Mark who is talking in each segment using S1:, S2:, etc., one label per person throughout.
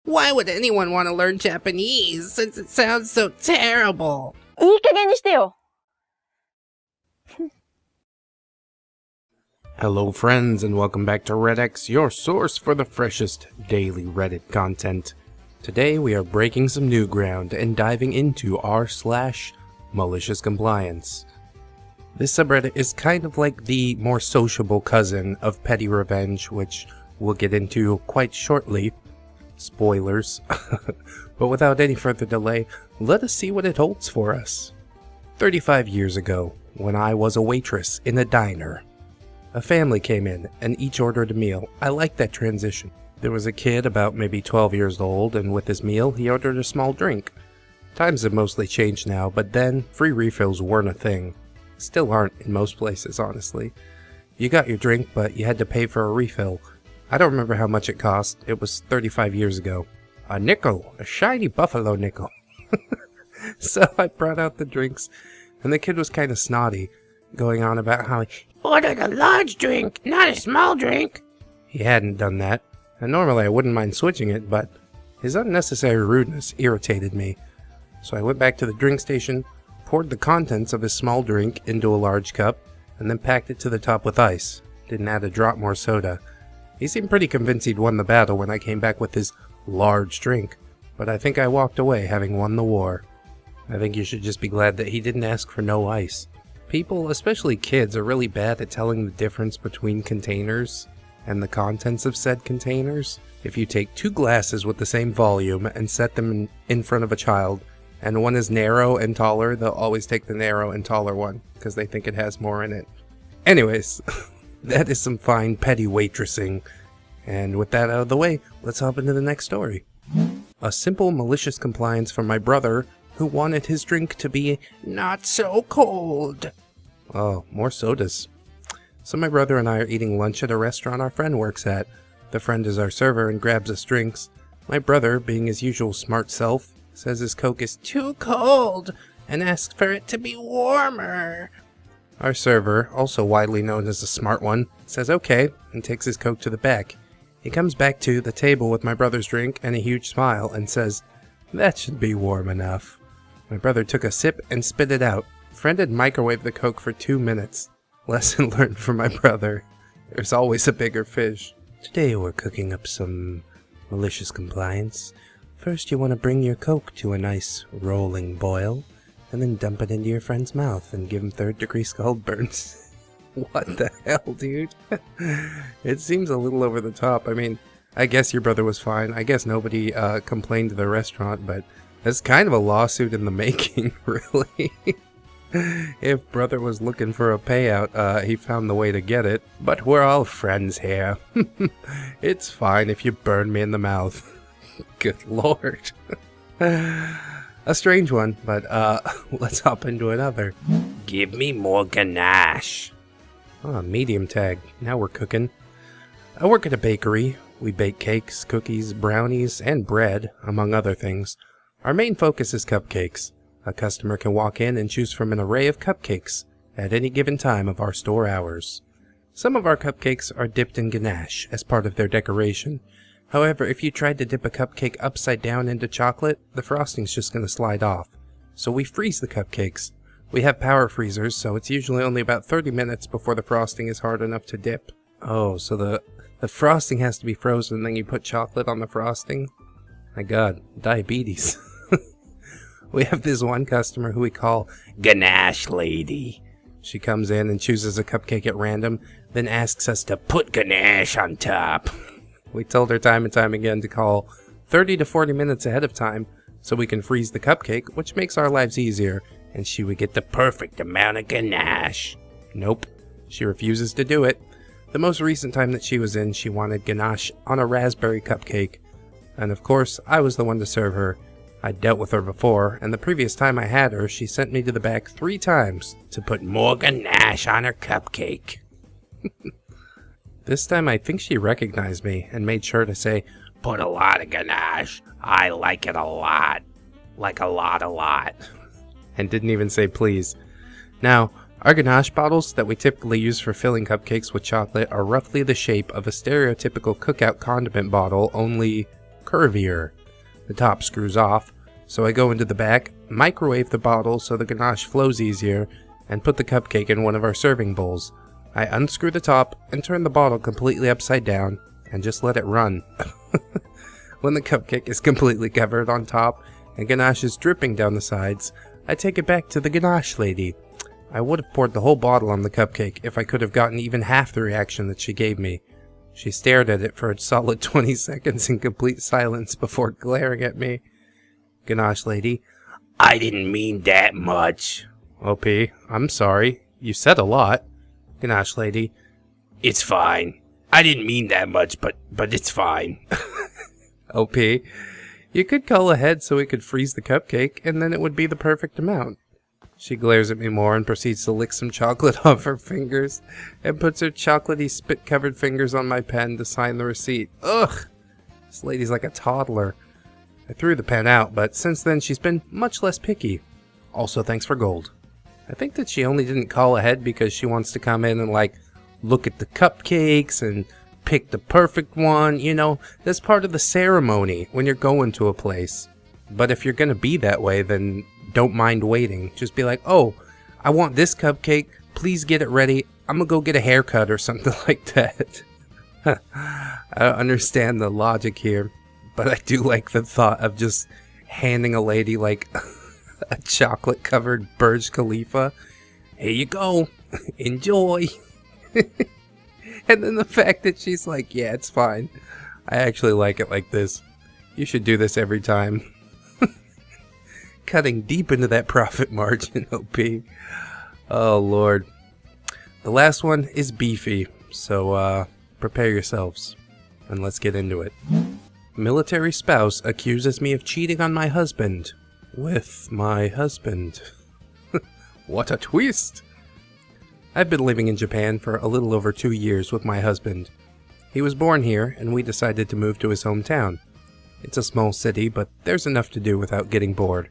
S1: Why would anyone want to learn Japanese since it sounds so terrible?
S2: いい加減にしてよ。
S3: Hello friends and welcome back to ReddX, your source for the freshest daily Reddit content. Today we are breaking some new ground and diving into rSlash Malicious Compliance. This subreddit is kind of like the more sociable cousin of Petty Revenge, which we'll get into quite shortly. Spoilers. But without any further delay, let us see what it holds for us. 35 years ago, when I was a waitress in a diner, a family came in and each ordered a meal. I like that transition. There was a kid about maybe 12 years old, and with his meal he ordered a small drink. Times have mostly changed now, but then free refills weren't a thing. Still aren't in most places, honestly. You got your drink, but you had to pay for a refill. I don't remember how much it cost. It was 35 years ago. A nickel! A shiny buffalo nickel! So I brought out the drinks, and the kid was kind of snotty, going on about how he ordered a large drink, not a small drink. He hadn't done that, and normally I wouldn't mind switching it, but his unnecessary rudeness irritated me. So I went back to the drink station, poured the contents of his small drink into a large cup, and then packed it to the top with ice. Didn't add a drop more soda. He seemed pretty convinced he'd won the battle when I came back with his large drink, but I think I walked away having won the war. I think you should just be glad that he didn't ask for no ice. People, especially kids, are really bad at telling the difference between containers and the contents of said containers. If you take two glasses with the same volume and set them in front of a child, and one is narrow and taller, they'll always take the narrow and taller one, because they think it has more in it. Anyways, that is some fine petty waitressing. And with that out of the way, let's hop into the next story. A simple malicious compliance from my brother, who wanted his drink to be not so cold. Oh, more sodas. So my brother and I are eating lunch at a restaurant our friend works at. The friend is our server and grabs us drinks. My brother, being his usual smart self, says his Coke is too cold and asks for it to be warmer. Our server, also widely known as the smart one, says okay and takes his Coke to the back. He comes back to the table with my brother's drink and a huge smile and says, "That should be warm enough." My brother took a sip and spit it out. Friend had microwaved the Coke for 2 minutes. Lesson learned from my brother. There's always a bigger fish. Today we're cooking up some malicious compliance. First you want to bring your Coke to a nice rolling boil, and then dump it into your friend's mouth and give him third-degree scald burns. What the hell, dude? It seems a little over the top. I mean, I guess your brother was fine. I guess nobody complained to the restaurant, but that's kind of a lawsuit in the making, really. If brother was looking for a payout, he found the way to get it. But we're all friends here. It's fine if you burn me in the mouth. Good lord. A strange one, but let's hop into another. Give me more ganache. Oh, medium tag. Now we're cooking. I work at a bakery. We bake cakes, cookies, brownies, and bread, among other things. Our main focus is cupcakes. A customer can walk in and choose from an array of cupcakes at any given time of our store hours. Some of our cupcakes are dipped in ganache as part of their decoration. However, if you tried to dip a cupcake upside down into chocolate, the frosting's just going to slide off. So we freeze the cupcakes. We have power freezers, so it's usually only about 30 minutes before the frosting is hard enough to dip. Oh, so the frosting has to be frozen and then you put chocolate on the frosting? My god, diabetes. We have this one customer who we call Ganache Lady. She comes in and chooses a cupcake at random, then asks us to put ganache on top. We told her time and time again to call 30 to 40 minutes ahead of time so we can freeze the cupcake, which makes our lives easier, and she would get the perfect amount of ganache. Nope, she refuses to do it. The most recent time that she was in, she wanted ganache on a raspberry cupcake. And of course, I was the one to serve her. I'd dealt with her before, and the previous time I had her, she sent me to the back 3 times to put more ganache on her cupcake. This time I think she recognized me and made sure to say, "Put a lot of ganache. I like it a lot. Like a lot. And didn't even say please. Now, our ganache bottles that we typically use for filling cupcakes with chocolate are roughly the shape of a stereotypical cookout condiment bottle, only curvier. The top screws off, so I go into the back, microwave the bottle so the ganache flows easier, and put the cupcake in one of our serving bowls. I unscrew the top and turn the bottle completely upside down and just let it run. When the cupcake is completely covered on top and ganache is dripping down the sides, I take it back to the ganache lady. I would have poured the whole bottle on the cupcake if I could have gotten even half the reaction that she gave me. She stared at it for a solid 20 seconds in complete silence before glaring at me. Ganache lady: I didn't mean that much. OP: I'm sorry. You said a lot. Ganache lady: It's fine. I didn't mean that much, but it's fine. OP: You could call ahead so we could freeze the cupcake, and then it would be the perfect amount. She glares at me more and proceeds to lick some chocolate off her fingers, and puts her chocolatey spit-covered fingers on my pen to sign the receipt. Ugh! This lady's like a toddler. I threw the pen out, but since then she's been much less picky. Also, thanks for gold. I think that she only didn't call ahead because she wants to come in and, like, look at the cupcakes and pick the perfect one. You know, that's part of the ceremony when you're going to a place. But if you're gonna be that way, then don't mind waiting. Just be like, oh, I want this cupcake. Please get it ready. I'm gonna go get a haircut or something like that. I don't understand the logic here, but I do like the thought of just handing a lady, like, a chocolate-covered Burj Khalifa. Here you go. Enjoy. And then the fact that she's like, yeah, it's fine. I actually like it like this. You should do this every time. Cutting deep into that profit margin, OP. Oh, Lord. The last one is beefy, so prepare yourselves, and let's get into it. Military spouse accuses me of cheating on my husband. With my husband. What a twist! I've been living in Japan for a little over 2 years with my husband. He was born here, and we decided to move to his hometown. It's a small city, but there's enough to do without getting bored.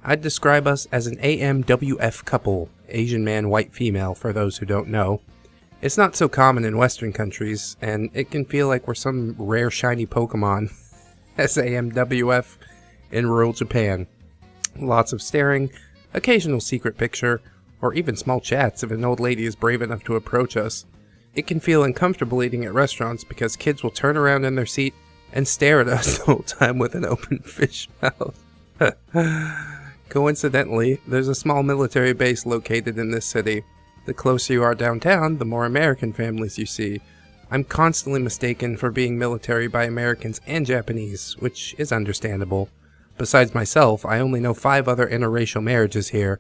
S3: I'd describe us as an AMWF couple, Asian man, white female, for those who don't know. It's not so common in Western countries, and it can feel like we're some rare shiny Pokemon as AMWF in rural Japan. Lots of staring, occasional secret picture, or even small chats if an old lady is brave enough to approach us. It can feel uncomfortable eating at restaurants because kids will turn around in their seat and stare at us the whole time with an open fish mouth. Coincidentally, there's a small military base located in this city. The closer you are downtown, the more American families you see. I'm constantly mistaken for being military by Americans and Japanese, which is understandable. Besides myself, I only know 5 other interracial marriages here.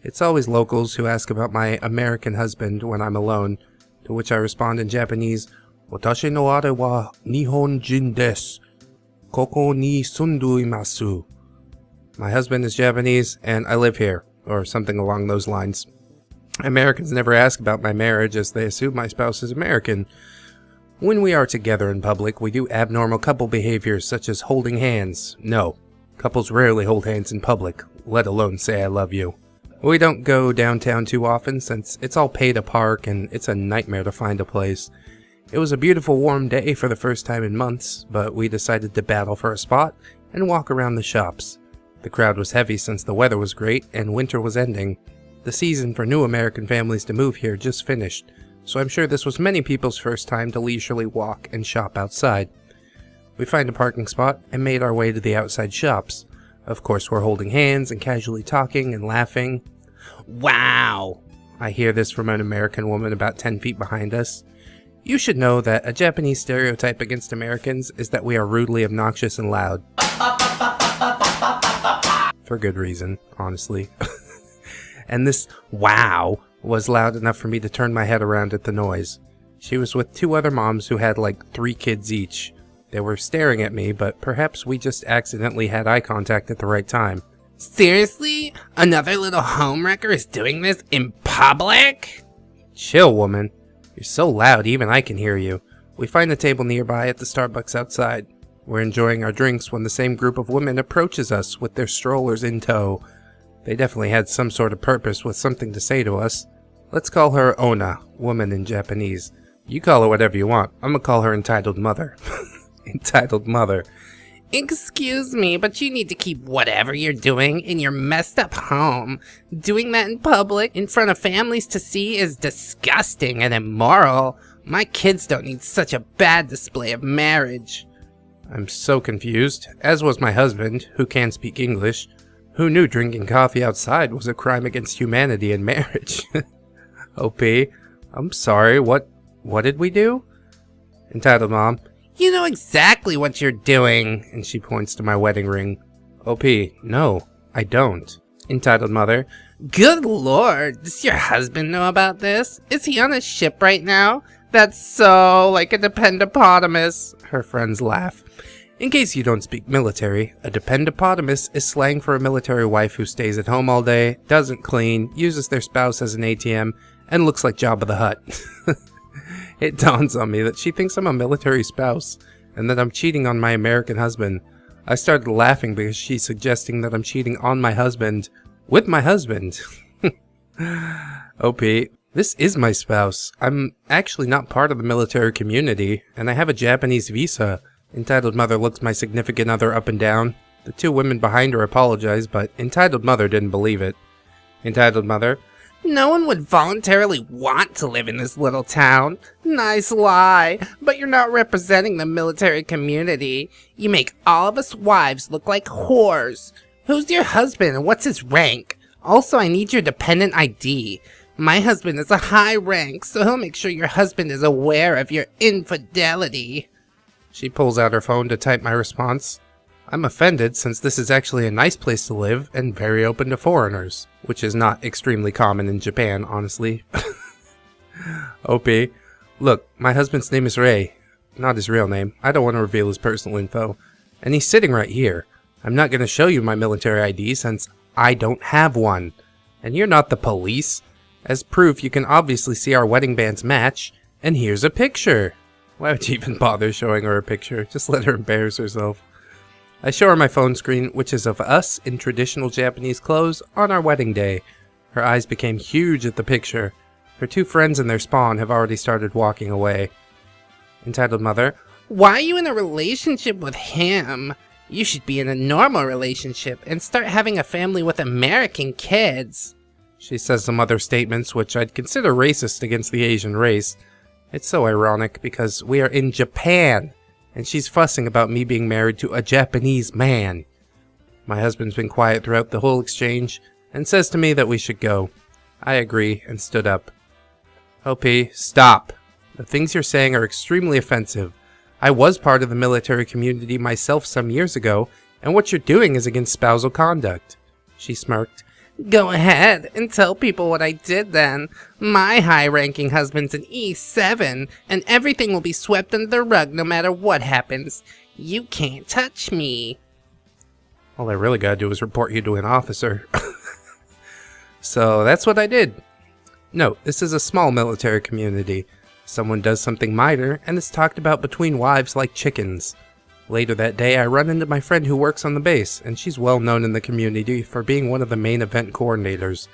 S3: It's always locals who ask about my American husband when I'm alone, to which I respond in Japanese, Watashi no are wa Nihonjin desu. Koko ni sundu imasu. My husband is Japanese, and I live here, or something along those lines. Americans never ask about my marriage as they assume my spouse is American. When we are together in public, we do abnormal couple behaviors such as holding hands. No, couples rarely hold hands in public, let alone say I love you. We don't go downtown too often since it's all pay to park and it's a nightmare to find a place. It was a beautiful warm day for the first time in months, but we decided to battle for a spot and walk around the shops. The crowd was heavy since the weather was great and winter was ending. The season for new American families to move here just finished, so I'm sure this was many people's first time to leisurely walk and shop outside. We find a parking spot and made our way to the outside shops. Of course, we're holding hands and casually talking and laughing. Wow! I hear this from an American woman about 10 feet behind us. You should know that a Japanese stereotype against Americans is that we are rudely obnoxious and loud. For good reason, honestly. And this wow was loud enough for me to turn my head around at the noise. She was with 2 other moms who had like 3 kids each. They were staring at me, but perhaps we just accidentally had eye contact at the right time.
S1: Seriously? Another little homewrecker is doing this in public?
S3: Chill, woman. You're so loud, even I can hear you. We find a table nearby at the Starbucks outside. We're enjoying our drinks when the same group of women approaches us with their strollers in tow. They definitely had some sort of purpose with something to say to us. Let's call her Ona, woman in Japanese. You call her whatever you want. I'm gonna call her Entitled Mother. Entitled Mother.
S1: Excuse me, but you need to keep whatever you're doing in your messed up home. Doing that in public, in front of families to see, is disgusting and immoral. My kids don't need such a bad display of marriage.
S3: I'm so confused, as was my husband, who can speak English, who knew drinking coffee outside was a crime against humanity and marriage. OP, I'm sorry, what did we do? Entitled Mom,
S1: You know exactly what you're doing.
S3: and she points to my wedding ring. OP, no, I don't. Entitled Mother,
S1: Good lord, does your husband know about this? Is he on a ship right now? That's so like a dependopotamus.
S3: her friends laugh. In case you don't speak military, a dependopotamus is slang for a military wife who stays at home all day, doesn't clean, uses their spouse as an ATM, and looks like Jabba the Hutt. It dawns on me that she thinks I'm a military spouse, and that I'm cheating on my American husband. I started laughing because she's suggesting that I'm cheating on my husband with my husband. OP, this is my spouse. I'm actually not part of the military community, and I have a Japanese visa. Entitled Mother looks my significant other up and down. The two women behind her apologize, but Entitled Mother didn't believe it. Entitled Mother,
S1: No one would voluntarily want to live in this little town. Nice lie, but you're not representing the military community. You make all of us wives look like whores. Who's your husband and what's his rank? Also, I need your dependent ID. My husband is a high rank, so he'll make sure your husband is aware of your infidelity.
S3: She pulls out her phone to type my response. I'm offended since this is actually a nice place to live and very open to foreigners, which is not extremely common in Japan, honestly. OP, look, my husband's name is Ray. Not his real name. I don't want to reveal his personal info. And he's sitting right here. I'm not going to show you my military ID since I don't have one. And you're not the police. As proof, you can obviously see our wedding bands match. And here's a picture. Why would you even bother showing her a picture? Just let her embarrass herself. I show her my phone screen, which is of us in traditional Japanese clothes on our wedding day. Her eyes became huge at the picture. Her two friends and their spawn have already started walking away. Entitled Mother,
S1: Why are you in a relationship with him? You should be in a normal relationship and start having a family with American kids.
S3: She says some other statements which I'd consider racist against the Asian race. It's so ironic because we are in Japan, and she's fussing about me being married to a Japanese man. My husband's been quiet throughout the whole exchange, and says to me that we should go. I agree, and stood up. OP, stop. The things you're saying are extremely offensive. I was part of the military community myself some years ago, and what you're doing is against spousal conduct. She smirked.
S1: Go ahead and tell people what I did then. My high-ranking husband's an E7, and everything will be swept under the rug no matter what happens. You can't touch me.
S3: All I really gotta do is report you to an officer. So that's what I did. Note, this is a small military community. Someone does something minor, and it's talked about between wives like chickens. Later that day, I run into my friend who works on the base, and she's well known in the community for being one of the main event coordinators.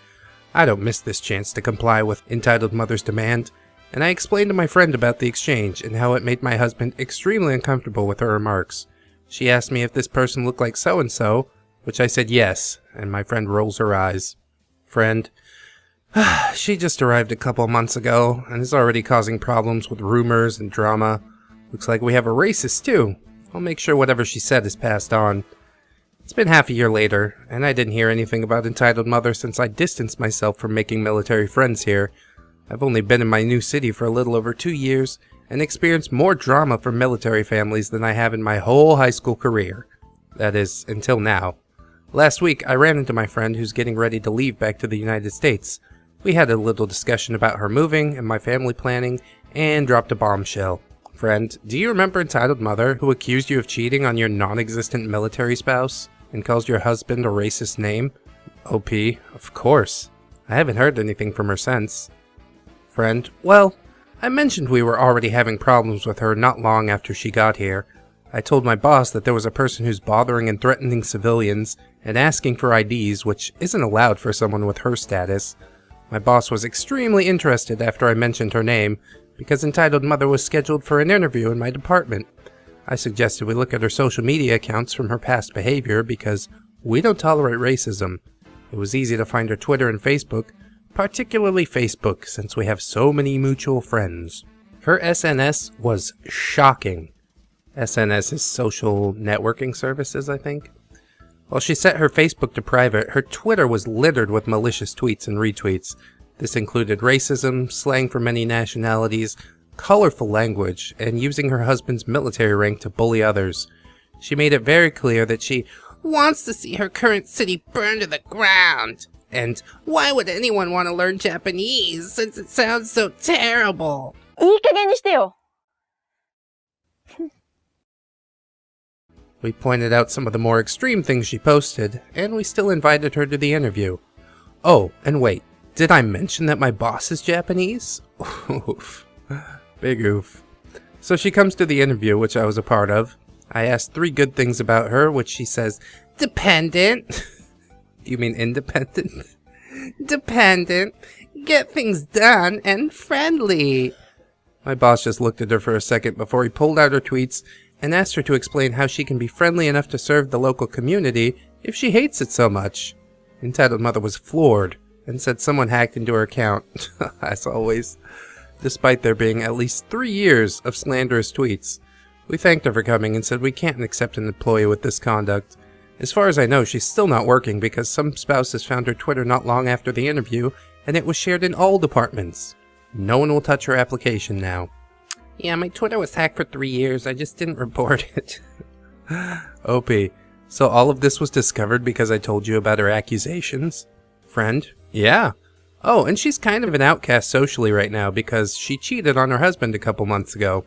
S3: I don't miss this chance to comply with Entitled Mother's demand, and I explained to my friend about the exchange and how it made my husband extremely uncomfortable with her remarks. She asked me if this person looked like so-and-so, which I said yes, and my friend rolls her eyes. Friend, she just arrived a couple months ago, and is already causing problems with rumors and drama. Looks like we have a racist, too. I'll make sure whatever she said is passed on. It's been half a year later, and I didn't hear anything about Entitled Mother since I distanced myself from making military friends here. I've only been in my new city for a little over 2 years, and experienced more drama from military families than I have in my whole high school career. That is, until now. Last week, I ran into my friend who's getting ready to leave back to the United States. We had a little discussion about her moving and my family planning, and dropped a bombshell. Friend, do you remember Entitled Mother, who accused you of cheating on your non-existent military spouse, and calls your husband a racist name? OP, of course. I haven't heard anything from her since. Friend, well, I mentioned we were already having problems with her not long after she got here. I told my boss that there was a person who's bothering and threatening civilians, and asking for IDs, which isn't allowed for someone with her status. My boss was extremely interested after I mentioned her name, because Entitled Mother was scheduled for an interview in my department. I suggested we look at her social media accounts from her past behavior because we don't tolerate racism. It was easy to find her Twitter and Facebook, particularly Facebook since we have so many mutual friends. Her SNS was shocking. SNS is social networking services, I think. While she set her Facebook to private, her Twitter was littered with malicious tweets and retweets. This included racism, slang for many nationalities, colorful language, and using her husband's military rank to bully others. She made it very clear that she
S1: wants to see her current city burn to the ground. And why would anyone want to learn Japanese since it sounds so terrible?
S2: いい加減にしてよ。
S3: We pointed out some of the more extreme things she posted, and we still invited her to the interview. Oh, and wait, did I mention that my boss is Japanese? Oof. Big oof. So she comes to the interview, which I was a part of. I asked 3 good things about her, which she says,
S1: Dependent.
S3: Do you mean independent?
S1: Dependent. Get things done and friendly.
S3: My boss just looked at her for a second before he pulled out her tweets and asked her to explain how she can be friendly enough to serve the local community if she hates it so much. Entitled Mother was floored and said someone hacked into her account, as always, despite there being at least 3 years of slanderous tweets. We thanked her for coming and said we can't accept an employee with this conduct. As far as I know, she's still not working because some spouses found her Twitter not long after the interview and it was shared in all departments. No one will touch her application now.
S1: Yeah, my Twitter was hacked for 3 years. I just didn't report it.
S3: OP. So all of this was discovered because I told you about her accusations? Friend? Yeah. Oh, and she's kind of an outcast socially right now because she cheated on her husband a couple months ago.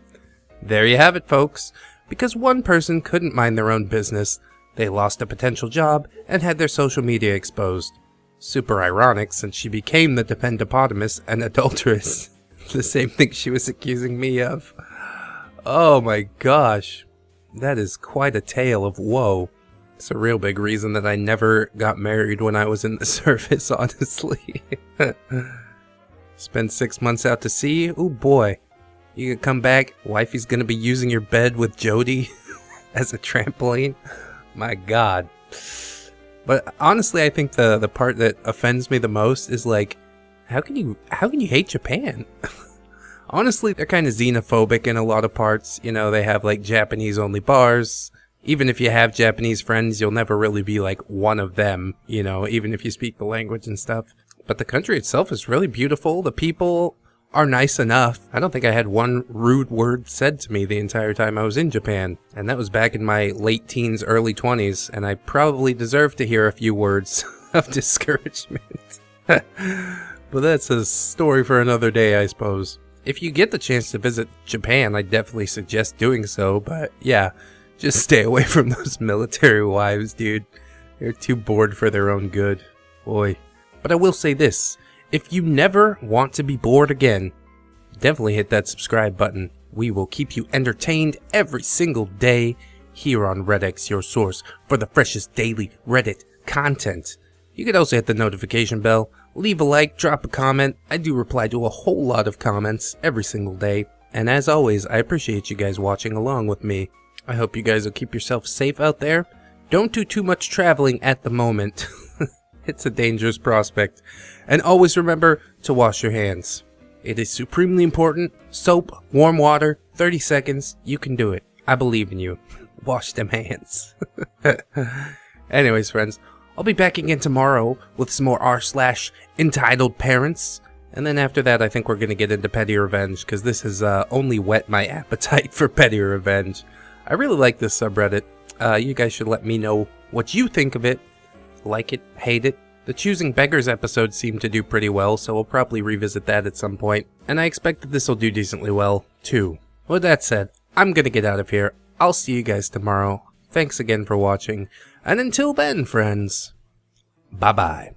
S3: There you have it, folks. Because one person couldn't mind their own business, they lost a potential job and had their social media exposed. Super ironic since she became the dependopotamus and adulteress. The same thing she was accusing me of. Oh my gosh. That is quite a tale of woe. It's a real big reason that I never got married when I was in the service, honestly. Spend 6 months out to sea? Ooh boy. You can come back, wifey's gonna be using your bed with Jody as a trampoline. My god. But honestly, I think the part that offends me the most is like, how can you hate Japan? Honestly, they're kind of xenophobic in a lot of parts. You know, they have like Japanese only bars. Even if you have Japanese friends, you'll never really be like one of them, you know, even if you speak the language and stuff. But the country itself is really beautiful. The people are nice enough. I don't think I had one rude word said to me the entire time I was in Japan. And that was back in my late teens, early 20s, and I probably deserved to hear a few words of discouragement. But that's a story for another day, I suppose. If you get the chance to visit Japan, I definitely suggest doing so, but yeah, just stay away from those military wives, dude. They're too bored for their own good. Boy. But I will say this. If you never want to be bored again, definitely hit that subscribe button. We will keep you entertained every single day here on ReddX, your source for the freshest daily Reddit content. You could also hit the notification bell, leave a like, drop a comment. I do reply to a whole lot of comments every single day. And as always, I appreciate you guys watching along with me. I hope you guys will keep yourself safe out there. Don't do too much traveling at the moment. It's a dangerous prospect. And always remember to wash your hands. It is supremely important. Soap, warm water, 30 seconds. You can do it. I believe in you. Wash them hands. Anyways, friends, I'll be back again tomorrow with some more rSlash entitled parents. And then after that, I think we're going to get into petty revenge, because this has only whet my appetite for petty revenge. I really like this subreddit. You guys should let me know what you think of it. Like it, hate it. The Choosing Beggars episode seemed to do pretty well, so we'll probably revisit that at some point. And I expect that this will do decently well, too. With that said, I'm gonna get out of here. I'll see you guys tomorrow. Thanks again for watching. And until then, friends, bye-bye.